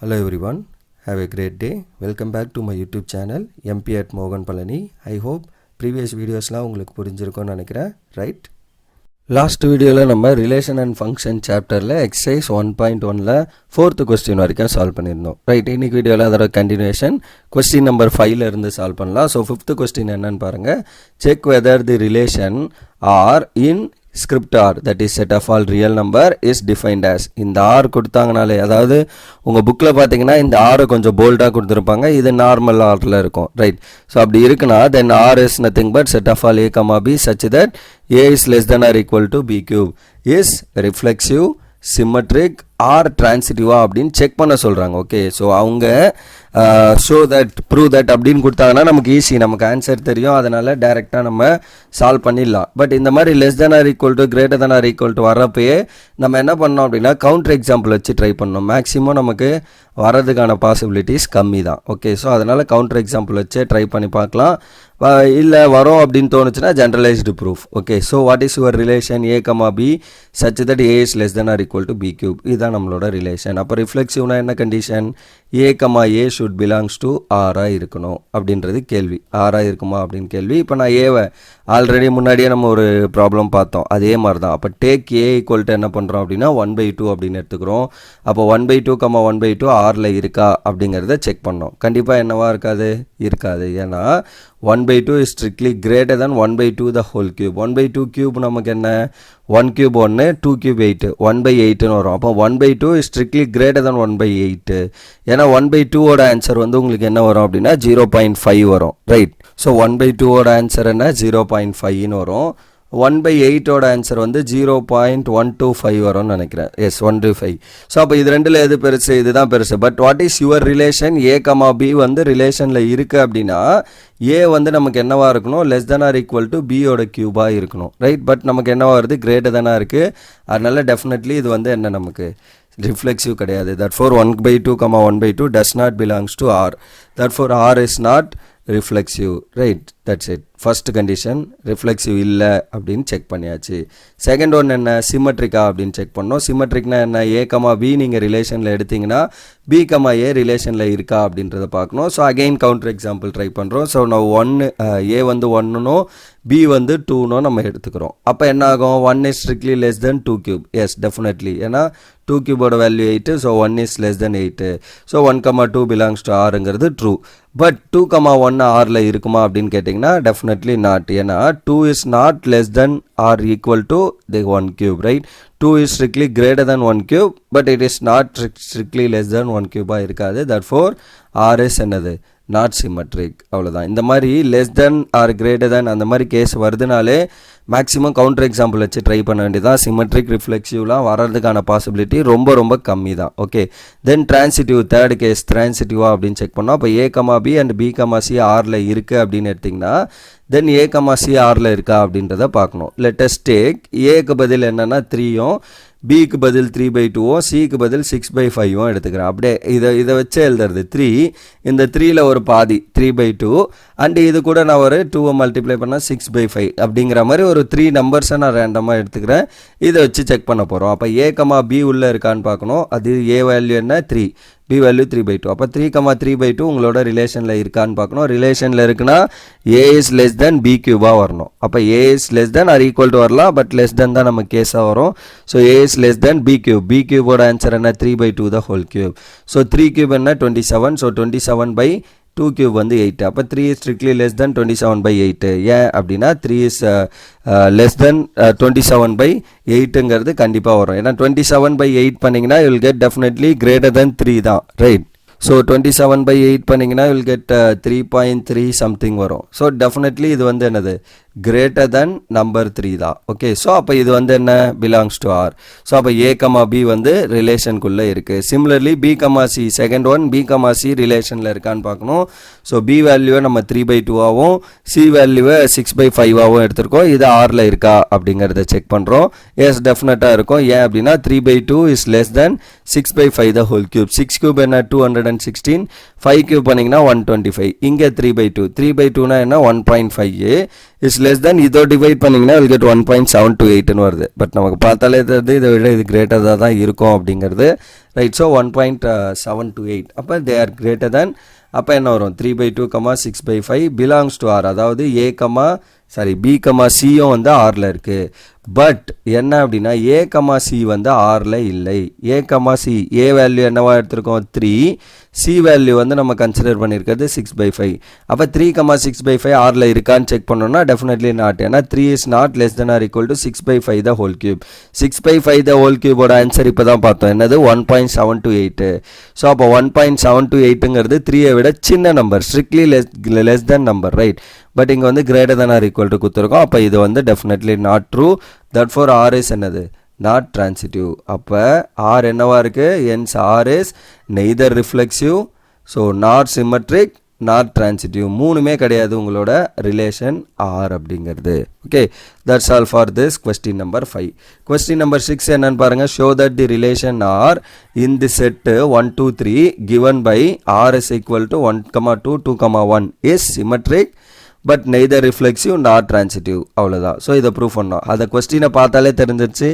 Hello everyone, have a great day. Welcome back to my YouTube channel MP at Mogan Palani. I hope previous videosலாம் உங்களுக்கு புரிஞ்சிருக்கும்னு நினைக்கிறேன், right? Last வீடியோவில் நம்ம relation and function சாப்டரில் exercise 1.1ல் 4th question வரைக்கும் solve பண்ணியிருந்தோம், right? இன்னைக்கு வீடியோவில் அதோட கண்டினியூஷன் கொஸ்டின் நம்பர் 5ல் இருந்து சால்வ் பண்ணலாம். ஸோ 5th கொஸ்டின் என்னன்னு பாருங்கள். Check whether the relation R in script R, that is set of all real number is defined as. இந்த ஆர் கொடுத்தாங்கனாலே, அதாவது உங்கள் புக்கில் பார்த்தீங்கன்னா இந்த ஆரை கொஞ்சம் போல்டாக கொடுத்துருப்பாங்க, இது நார்மல் ஆரில் இருக்கும், ரைட்? ஸோ அப்படி இருக்குன்னா then R is nothing but set of all a comma b such that a is less than or equal to b cube is reflexive, symmetric or டிரான்சிட்டிவா அப்படின்னு செக் பண்ண சொல்கிறாங்க. ஓகே, ஸோ அவங்க show that prove that அப்படின்னு கொடுத்தாங்கன்னா நமக்கு easy, நமக்கு answer தெரியும், அதனால் டைரெக்டாக நம்ம சால்வ் பண்ணிடலாம். பட் இந்த மாதிரி less than or equal to greater than or equal to வரப்பயே நம்ம என்ன பண்ணோம் அப்படின்னா கவுண்டர் எக்ஸாம்பிள் வச்சு ட்ரை பண்ணோம். மேக்ஸிமம் நமக்கு வரதுக்கான பாசிபிலிட்டிஸ் கம்மி தான். ஓகே, ஸோ அதனால் கவுண்டர் எக்ஸாம்பிள் வச்சு ட்ரை பண்ணி பார்க்கலாம். இல்லை வரும் அப்படின்னு தோணுச்சுன்னா generalised proof. Okay, so what is your relation a comma b such that a is less than or equal to b cube, இதுதான் நம்மளோட ரிலேஷன். அப்போ ரிஃப்ளெக்சிவ்னா என்ன கண்டிஷன்? A comma a should belongs to ஆராக இருக்கணும் அப்படின்றது கேள்வி. ஆராக இருக்குமா அப்படின்னு கேள்வி. இப்போ நான் ஏவை ஆல்ரெடி முன்னாடியே நம்ம ஒரு ப்ராப்ளம் பார்த்தோம், அதே மாதிரி தான். அப்போ டேக் ஏ ஈக்குவல் டு என்ன பண்ணுறோம் அப்படின்னா 1/2 அப்படின்னு எடுத்துக்கிறோம். அப்போ 1/2 1/2 ஆரில் இருக்கா அப்படிங்கிறத செக் பண்ணோம். கண்டிப்பாக என்னவா இருக்காது? இருக்காது. ஏன்னா 1/2 is strictly greater than 1/2 the whole cube. 1/2 cube நமக்கு என்ன? 1 cube 1, 2 cube 8, 1/8ன்னு வரும். அப்போ 1/2 is strictly greater than 1/8. ஏன்னா 1/2 ஓட ஆன்சர் வந்து உங்களுக்கு என்ன வரும் அப்படின்னா 0.5 வரும், ரைட்? ஸோ 1/2 ஓட ஆன்சர் என்ன? 0.5ன்னு வரும். 1/8 ஓட ஆன்சர் வந்து 0.125 வரும்னு நினைக்கிறேன். எஸ், 125. ஸோ அப்போ இது ரெண்டில் எது பெருசு? இதுதான் பெருசு. But what is your relation? A comma b வந்து ரிலேஷனில் இருக்குது அப்படின்னா ஏ வந்து நமக்கு என்னவா இருக்கணும்? Less than or equal to பியோட கியூபாக இருக்கணும், ரைட்? பட் நமக்கு என்னவா வருது? கிரேட்டர் தானாக இருக்குது. அதனால டெஃபினெட்லி இது வந்து என்ன, நமக்கு ரிஃப்ளெக்சிவ் கிடையாது. Therefore 1/2 1/2 does not belongs to R. Therefore R is not reflexive, right? That's it. First condition reflexive இல்லை அப்படின்னு செக் பண்ணியாச்சு. செகண்ட் ஒன் என்ன? சிமெட்ரிக்கா அப்படின்னு செக் பண்ணோம். சிமெட்ரிக்னா என்ன? ஏ கமா பி நீங்கள் ரிலேஷனில் எடுத்திங்கன்னா பி கமா ஏ ரிலேஷனில் இருக்கா அப்படின்றத பார்க்கணும். So again counter example try பண்ணுறோம். ஸோ நான் ஏ வந்து 1னோ பி வந்து 2னோ நம்ம எடுத்துக்கிறோம். அப்போ என்ன ஆகும்? 1 is strictly less than 2 cube. Yes, definitely. ஏன்னா 2 கியூபோட value 8, so 1 is less than 8. So 1, 2 belongs to ஆருங்கிறது ட்ரூ. பட் 2, 1 ஆரில் இருக்குமா அப்படின்னு கேட்டிங்கன்னா டெஃபினெட்லி நாட். ஏன்னா 2 is not less than or equal to the 1 cube, right? 2 is strictly greater than 1 cube, but it is not strictly less than 1 cube இருக்காது. therefore R is என்னது? Not symmetric. அவ்வளோதான். இந்த மாதிரி less than or greater than அந்த மாதிரி case வருதுனாலே maximum counter example வச்சு try பண்ண வேண்டியதான். சிமெட்ரிக் ரிஃப்ளெக்சிவ்லாம் வர்றதுக்கான பாசிபிலிட்டி ரொம்ப ரொம்ப கம்மி தான். Okay, then transitive, third case டிரான்சிட்டிவா அப்படின்னு செக் பண்ணோம். அப்போ a comma b and b comma c ஆரில் இருக்குது அப்படின்னு எடுத்திங்கன்னா தென் ஏ கமா சி ஆரில் இருக்கா அப்படின்றத பார்க்கணும். லெட்டஸ்ட் டேக் ஏக்கு பதில் என்னென்னா 3யும் பிக்கு பதில் 3/2வும் சிக்கு பதில் 6/5வும் எடுத்துக்கிறேன். அப்படியே இதை வச்சு எழுதுறது 3, இந்த 3ல் ஒரு பாதி 3/2 அண்ட் இது கூட நான் ஒரு 2 மல்டிப்ளை பண்ணால் 6/5 அப்படிங்கிற மாதிரி ஒரு 3 நம்பர்ஸை நான் ரேண்டமாக எடுத்துக்கிறேன். இதை வச்சு செக் பண்ண போகிறோம். அப்போ ஏ கமா பி உள்ளே இருக்கான்னு பார்க்கணும். அது ஏ வேல்யூ என்ன? 3, பி வேல்யூ 3/2. அப்போ 3, 3/2 உங்களோட ரிலேஷனில் இருக்கான்னு பார்க்கணும். ரிலேஷனில் இருக்குன்னா a is less than b கியூபாக வரணும். அப்போ a is less than or equal to வரலாம், பட் லெஸ் தென் தான் நம்ம கேஸாக வரும். So a is less than b cube. B கியூபோட ஆன்சர் என்ன? 3/2 the whole cube. So 3 cube என்ன? 27. ஸோ 27/2 கியூப் வந்து 8. அப்போ 3 is strictly less than 27/8. ஏன் அப்படின்னா 3 is less than 27/8ங்கிறது கண்டிப்பாக வரும். ஏன்னா 27/8 பண்ணிங்கன்னா you will get definitely greater than 3 தான், ரைட்? ஸோ 27/8 பண்ணிங்கன்னா you will get 3.3 சம்திங் வரும். ஸோ டெஃபினெட்லி இது வந்து என்னது? கிரேட்டர் தென் நம்பர் 3 தான். ஓகே, ஸோ அப்போ இது வந்து என்ன? Belongs to R. ஸோ அப்போ ஏ கமா பி வந்து ரிலேஷனுக்குள்ளே இருக்குது. Similarly b comma c, second one b comma c ரிலேஷனில் இருக்கான்னு பார்க்கணும். ஸோ பி வேல்யூவை நம்ம 3/2ஆகவும் சி வேல்யூவை 6/5ஆகவும் எடுத்திருக்கோம். இது ஆரில் இருக்கா அப்படிங்கிறத செக் பண்ணுறோம். எஸ், டெஃபினட்டாக இருக்கும். ஏன் அப்படின்னா 3/2 is less then 6/5 the whole cube. 6 cube என்ன? 216. 5 கியூப் பண்ணிங்கன்னா 125. இங்கே 3/2. 3/2னா என்ன? 1.5 இஸ் லெஸ் தென் இதோ டிவைட் பண்ணிங்கன்னா வில் கெட் 1.728ன்னு வருது. பட் நமக்கு பார்த்தாலே தெரியுது இதை விட இது கிரேட்டராக தான் இருக்கும் அப்படிங்கிறது. Right, so 1.728. அப்போ தே ஆர் கிரேட்டர் தென். அப்போ என்ன வரும், 3/2, 6/5 பிலாங்ஸ் டு ஆர். அதாவது பி சியும் வந்து ஆரில் இருக்குது. பட் என்ன அப்படின்னா சி வந்து ஆரில் இல்லை. ஏ வேல்யூ என்னவா எடுத்திருக்கோம் 3, சி வேல்யூ வந்து நம்ம கன்சிடர் பண்ணியிருக்கிறது 6/5. அப்போ 3, 6/5 ஆரில் இருக்கான்னு செக் பண்ணோம்னா டெஃபினெட்லி நாட். ஏன்னா 3 is not less than or equal to 6/5 the whole cube. 6/5 the whole கியூபோட ஆன்சர் இப்போ தான் பார்த்தோம், என்னது 1.728. ஸோ அப்போ 1.728ங்கிறது 3ஐ விட சின்ன number, strictly less than number, right. But இங்கே வந்து greater than or equal to கொடுத்துருக்கோம். அப்போ இது வந்து definitely not true. That for R is என்னது நாட் டிரான்சிட்டிவ். அப்போ ஆர் என்னவா இருக்குது, hence R is neither reflexive, so not symmetric, not transitive. மூணுமே கிடையாது உங்களோட ரிலேஷன் ஆர் அப்படிங்கிறது. Okay, that's all for this question number 5. Question number 6 என்னன்னு பாருங்க. Show that the relation R in the set 1, 2, 3 given by r is equal to 1, 2, 2, 1 is symmetric but neither reflexive not transitive. அவ்வளோதான். So இதை prove பண்ணோம். அதை கொஸ்டினை பார்த்தாலே தெரிஞ்சிருச்சு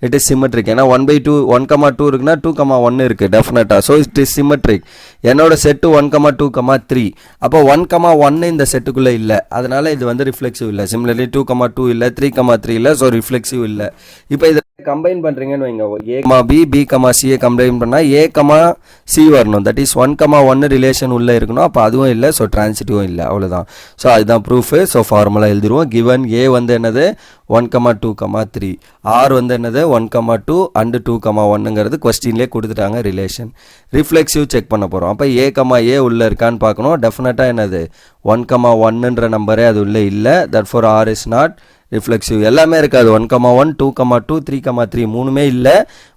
it is symmetric. ஏன்னா 1/2 1,2 இருக்குன்னா 2,1 இருக்குது டெஃபினட்டாக. So it is symmetric. என்னோட செட்டு 1, 2, 3. அப்போ 1,1 இந்த செட்டுக்குள்ளே இல்லை, அதனால இது வந்து ரிஃப்ளெக்சிவ் இல்லை. சிமிலர்லி 2,2 இல்லை, 3,3 இல்லை, ஸோ ரிஃப்ளெக்சிவ் இல்லை. இப்போ இதை கம்பைன் பண்ணுறீங்கன்னு வைங்க, பி சியை கம்பைன் பண்ணால் சி வரணும். தட் இஸ் 1,1 ரிலேஷன் உள்ளே இருக்கணும். அப்போ அதுவும் இல்லை, ஸோ டிரான்சிட்டிவும் இல்லை. அவ்வளோதான். ஸோ அதுதான் ப்ரூஃபு. ஸோ ஃபார்முலா எழுதிடுவோம். கிவன் ஏ வந்து என்னது 1, 2, 3, ஆர் வந்து என்னது 1, 2 அண்டு 2,1ங்கிறது கொஸ்டின்லேயே கொடுத்துட்டாங்க ரிலேஷன். ரிஃப்ளெக்சிவ் செக் பண்ண போகிறோம். அப்போ ஏ உள்ளே இருக்கான்னு பார்க்கணும். டெஃபினட்டாக என்னது 1,1ன்ற நம்பரே அது உள்ளே இல்லை. That for R is not reflexive. எல்லாமே இருக்காது, 1,1, 2,2, 3,3 மூணுமே இல்லை.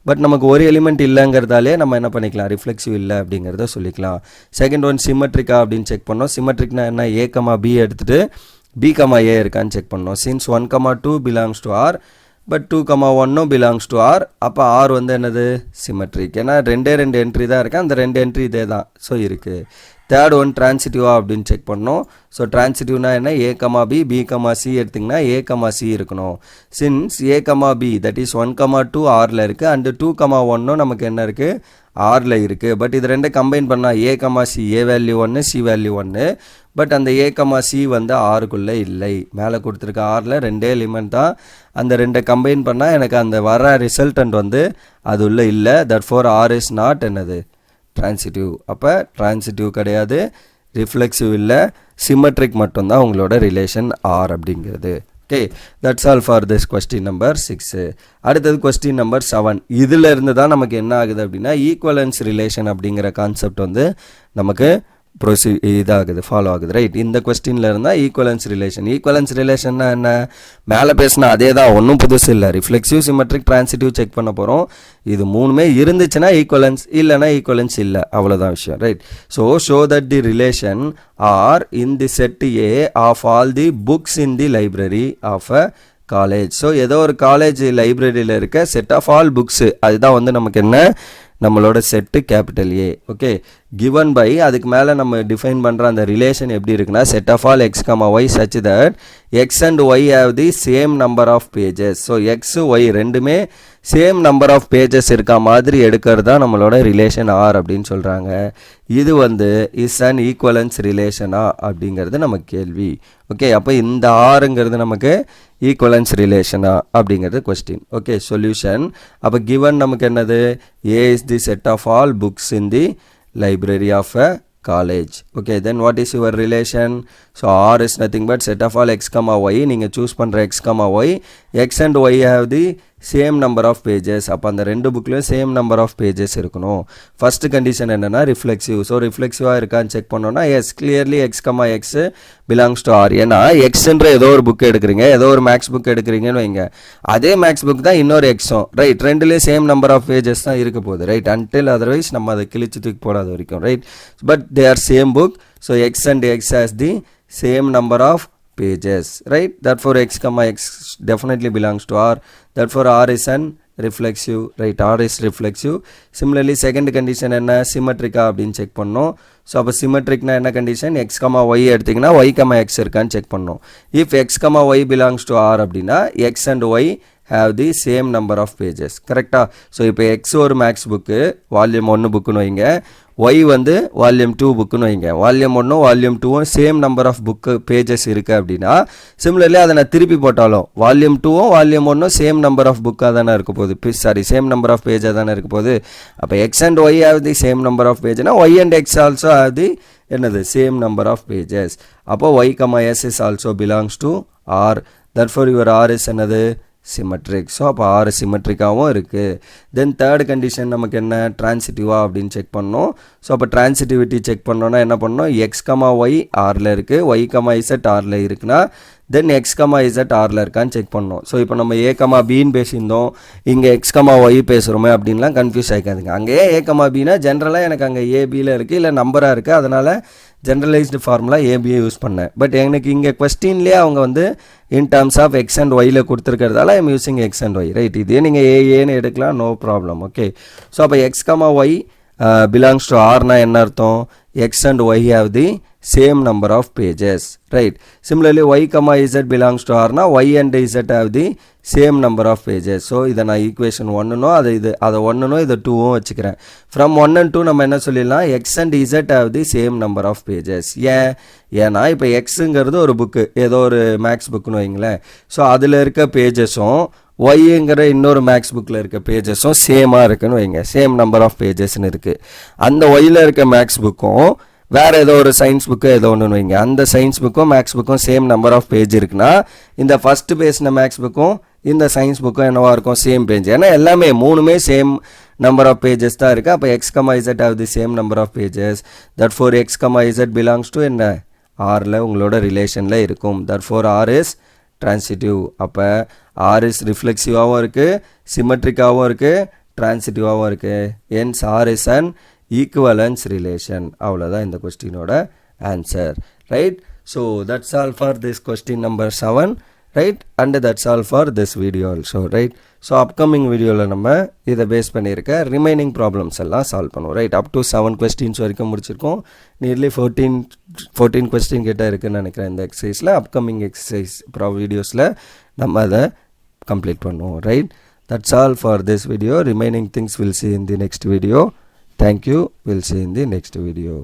பட் நமக்கு ஒரு எலிமெண்ட் இல்லைங்கிறதாலே நம்ம என்ன பண்ணிக்கலாம், ரிஃப்ளெக்சிவ் இல்லை அப்படிங்கிறத சொல்லிக்கலாம். செகண்ட் ஒன் சிமெட்ரிக்கா அப்படின்னு செக் பண்ணோம். சிமெட்ரிக்னா என்ன, பி எடுத்துகிட்டு ஏ இருக்கான்னு செக் பண்ணோம். Since 1, 2 belongs to R but 2,1 belongs to R. அப்போ ஆர் வந்து என்னது சிமெட்ரிக். ஏன்னா ரெண்டு என்ட்ரி தான் இருக்குது, அந்த 2 என்ட்ரி இதே தான். ஸோ இருக்குது. தேர்ட் ஒன் டிரான்சிட்டிவா அப்படின்னு செக் பண்ணோம். ஸோ டிரான்சிட்டிவ்னா என்ன, பி சி எடுத்திங்கன்னா சி இருக்கணும். சின்ஸ் பி தட் இஸ் 1, 2 ஆரில் இருக்குது அண்டு 2,1 நமக்கு என்ன இருக்குது ஆரில் இருக்குது. பட் இது ரெண்டு கம்பைன் பண்ணால் C A value 1 C value 1. But அந்த சி வந்து ஆருக்குள்ளே இல்லை. மேலே கொடுத்துருக்க ஆரில் ரெண்டே எலிமெண்ட் தான். அந்த ரெண்டை கம்பைன் பண்ணால் எனக்கு அந்த வர ரிசல்டன்ட் வந்து அது உள்ளே இல்லை. That for R is not என்னது டிரான்சிட்டிவ். அப்போ டிரான்சிட்டிவ் கிடையாது, ரிஃப்ளெக்சிவ் இல்லை, சிமெட்ரிக் மட்டும்தான் உங்களோட ரிலேஷன் ஆர் அப்படிங்கிறது. Okay, that's all for this question number 6. அடுத்தது கொஸ்டின் நம்பர் 7. இதில் இருந்து தான் நமக்கு என்ன ஆகுது அப்படின்னா ஈக்குவலன்ஸ் ரிலேஷன் அப்படிங்கிற கான்செப்ட் வந்து நமக்கு இதாகுது, ஃபாலோ ஆகுது, ரைட். இந்த கொஸ்டினில் இருந்தால் ஈக்குவலன்ஸ் ரிலேஷன்னா என்ன, மேலே பேசினா அதே தான், ஒன்றும் புதுசு இல்லை. ரிஃப்ளெக்சிவ், சிமெட்ரிக், டிரான்சிட்டிவ் செக் பண்ண போகிறோம். இது மூணுமே இருந்துச்சுன்னா ஈக்குவலன்ஸ், இல்லைனா ஈக்குவலன்ஸ் இல்லை, அவ்வளோதான் விஷயம், right. So show that the relation R in the set A of all the books in the library of a college. So ஏதோ ஒரு காலேஜ் லைப்ரரியில் இருக்க செட் ஆஃப் ஆல் புக்ஸு, அதுதான் வந்து நமக்கு என்ன நம்மளோட set capital A. Okay, given by அதுக்கு மேலே நம்ம டிஃபைன் பண்ணுற அந்த ரிலேஷன் எப்படி இருக்குன்னா set of all x comma y such that x and y have the same number of pages. So x y ரெண்டுமே சேம் நம்பர் ஆஃப் பேஜஸ் இருக்கா மாதிரி எடுக்கிறது தான் நம்மளோட ரிலேஷன் ஆர் அப்படின்னு சொல்கிறாங்க. இது வந்து இஸ் அண்ட் ஈக்குவலன்ஸ் ரிலேஷனா அப்படிங்கிறது நமக்கு கேள்வி. ஓகே, அப்போ இந்த ஆறுங்கிறது நமக்கு ஈக்குவலன்ஸ் ரிலேஷனா அப்படிங்கிறது கொஸ்டின். Okay, solution. அப்போ கிவன் நமக்கு என்னது, a is the set of all books in the library of a college. Okay, then what is your relation? So R is nothing but set of all x comma y. நீங்கள் choose பண்ணுற x comma y, x and y have the same number of pages. அப்போ அந்த ரெண்டு புக்லேயும் same number of pages இருக்கணும். First condition என்னென்னா reflexive. So ரிஃப்ளெக்சிவாக இருக்கான்னு செக் பண்ணோன்னா as clearly x comma x belongs to R. ஏன்னா எக்ஸ்ன்ற ஏதோ ஒரு புக் எடுக்கிறீங்க, ஏதோ ஒரு மேக்ஸ் புக் எடுக்கிறீங்கன்னு வைங்க, அதே மேக்ஸ் புக் தான் இன்னொரு எக்ஸும், ரைட். ரெண்டுலேயும் சேம் நம்பர் ஆஃப் பேஜஸ் தான் இருக்க போகுது, ரைட். அன்டில் அதர்வைஸ் நம்ம அதை கிழிச்சு தூக்கி போடாத வரைக்கும், right. But they are same book. So x and x has the same number of pages, right. Therefore x comma x definitely belongs to R. Therefore R is an reflexive, right? R is reflexive. Similarly second condition என்ன symmetric அப்படின்னு check பண்ணோம். So அப்போ சிமெட்ரிக்னா என்ன condition, X comma Y எடுத்திங்கன்னா Y comma X இருக்கான்னு check பண்ணோம். If X comma y belongs to R அப்படின்னா X and Y have the same number of pages. கரெக்டா? ஸோ இப்போ எக்ஸ் ஒரு மேக்ஸ் புக்கு வால்யூம் 1 புக்குன்னு வைங்க, ஒய் வந்து வால்யூம் 2 புக்குன்னு வைங்க. Volume 1 volume 2 same number of book pages இருக்குது அப்படின்னா சிமிலர்லி அதை நான் திருப்பி போட்டாலும் volume 2 volume 1 same number of புக்காக தானே இருக்க போகுது, சாரி சேம் நம்பர் ஆஃப் பேஜாக தானே இருக்க போகுது. அப்போ x and y have the same number of பேஜ்னா y and x also have the என்னது சேம் நம்பர் ஆஃப் பேஜஸ். அப்போ y comma s is also belongs to R. Therefore your R is என்னது symmetric. So அப்போ ஆறு சிமெட்ரிக்காகவும் இருக்குது. Then third condition நமக்கு என்ன, டிரான்சிட்டிவா அப்படின்னு செக் பண்ணோம். ஸோ அப்போ டிரான்சிட்டிவிட்டி செக் பண்ணோன்னா என்ன பண்ணோம், எக்ஸ் கமா ஒய் ஆரில் இருக்குது, ஒய் கமா இசட் ஆரில் இருக்குன்னா தென் எக்ஸ் கமா இசட் ஆரில் இருக்கான்னு செக் பண்ணோம். ஸோ இப்போ நம்ம ஏ கமா பின்னு பேசியிருந்தோம், இங்கே எக்ஸ் கமா ஒய் பேசுகிறோமே அப்படின்லாம் கன்ஃபியூஸ் ஆகிக்காதுங்க. அங்கேயே ஏ கமா பின்னா ஜென்ரலாக எனக்கு அங்கே ஏபியில் இருக்குது இல்லை நம்பராக இருக்குது, அதனால் ஜென்ரலைஸ்டு ஃபார்முலா ஏபியை யூஸ் பண்ணேன். பட் எனக்கு இங்கே கொஸ்டின்லேயே அவங்க வந்து in terms of x and ஒயில் கொடுத்துருக்கிறதால I'm using x and y, right? இதே நீங்கள் ஏன்னு எடுக்கலாம், நோ ப்ராப்ளம். ஓகே, ஸோ அப்போ x comma y belongs to ஆர்னா என்ன அர்த்தம், x and y have the same number of pages, right? Similarly y comma z belongs to ஆர்னா y and z have the same number of pages. So இதை நான் equation 1னோ அதை 1னோ இதை 2வும் வச்சுக்கிறேன். From 1 and 2 நம்ம என்ன சொல்லிடலாம், x and z have the same number of pages. ஏன்னா இப்போ எக்ஸுங்கிறது ஒரு புக்கு, ஏதோ ஒரு மேக்ஸ் புக்குன்னு வைங்களேன். ஸோ அதில் இருக்க பேஜஸும் ஒய்ங்கிற இன்னொரு மேக்ஸ் புக்கில் இருக்க பேஜஸும் சேமாக இருக்குன்னு வைங்க, சேம் நம்பர் ஆஃப் பேஜஸ்ன்னு இருக்குது. அந்த ஒய்யில் இருக்க மேக்ஸ் புக்கும் வேறு ஏதோ ஒரு சயின்ஸ் புக்கு ஏதோ ஒன்று வைங்க, அந்த சயின்ஸ் புக்கும் மேக்ஸ் புக்கும் சேம் நம்பர் ஆஃப் பேஜ் இருக்குன்னா இந்த ஃபஸ்ட்டு பேசின மேக்ஸ் புக்கும் இந்த சயின்ஸ் புக்கும் என்னவா இருக்கும், சேம் பேஜ். ஏன்னா எல்லாமே மூணுமே சேம் நம்பர் ஆஃப் பேஜஸ் தான் இருக்குது. அப்போ x comma z have the same number of pages. Therefore x comma z belongs to என்ன, ஆரில் உங்களோட ரிலேஷனில் இருக்கும். Therefore R is transitive. அப்போ ஆர் இஸ் ரிஃப்ளெக்சிவாகவும் இருக்குது, சிமெட்ரிக்காகவும் இருக்குது, டிரான்சிட்டிவாகவும் இருக்குது. Hence R is an equivalence relation. அவ்வளோதான் இந்த கொஸ்டினோட answer, right? So that's all for this question number 7, right? And that's all for this video also, right? So upcoming வீடியோவில் நம்ம இதை பேஸ் பண்ணியிருக்க ரிமைனிங் ப்ராப்ளம்ஸ் எல்லாம் சால்வ் பண்ணுவோம், ரைட்? அப் டு 7 கொஸ்டின்ஸ் வரைக்கும் முடிச்சிருக்கோம். நியர்லி 14 கொஸ்டின் கிட்ட இருக்குதுன்னு நினைக்கிறேன் இந்த எக்ஸசைஸில். அப்கமிங் எக்ஸசைஸ் வீடியோஸில் நம்ம அதை கம்ப்ளீட் பண்ணுவோம், right? That's all for this video. Remaining things we'll see in the next video. Thank you. We'll see in the next video.